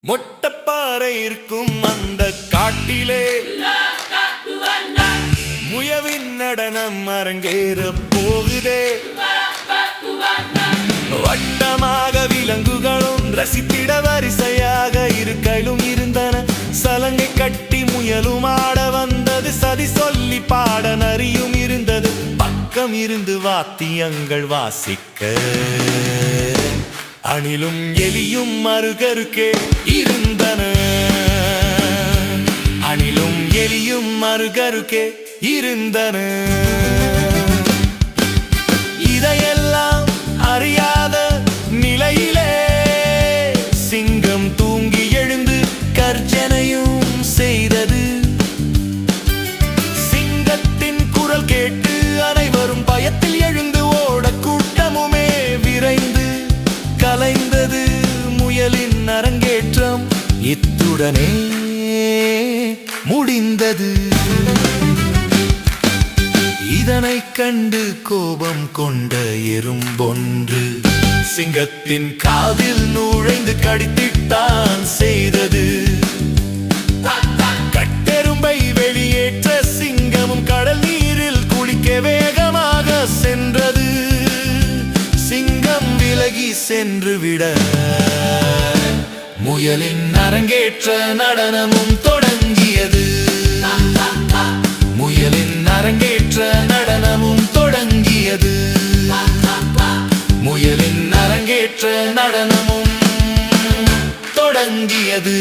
மொட்டப்பாறை இருக்கும் அந்த காட்டிலே முயவின் நடனம் அரங்கேற போகுதே. வட்டமாக விலங்குகளும் ரசித்திட வரிசையாக இருக்கையிலும் இருந்தன. சலங்கை கட்டி முயலும் ஆட வந்தது. சதி சொல்லி பாட நரியும் இருந்தது. பக்கம் இருந்து வாத்தியங்கள் வாசிக்க அணிலும் எலியும் மருகருக்கே இருந்தன. அணிலும் எலியும் மருகருக்கே இருந்தன. இதையெல்லாம் அறியாத நிலையிலே சிங்கம் தூங்கி எழுந்து கர்ஜனையும் செய்தது. சிங்கத்தின் குரல் கேட்டு அனைவரும் பயத்தில் எழுந்து ஓட கூட்டமுமே விரைந்து கலைந்தது. முயலின் அரங்கேற்றம் இத்துடனே முடிந்தது. இதனை கண்டு கோபம் கொண்ட எறும்பொன்று சிங்கத்தின் காதில் நுழைந்து கடித்திட்டான் செய்தது. கட்டெரும்பை வெளியேற்ற சிங்கமும் கடல் நீரில் குளிக்க வேகமாக சென்றது. சிங்கம் விலகி சென்று விட முயலின் அரங்கேற்ற நடனமும் தொடங்கியது. முயலின் அரங்கேற்ற நடனமும் தொடங்கியது. முயலின் அரங்கேற்ற நடனமும் தொடங்கியது.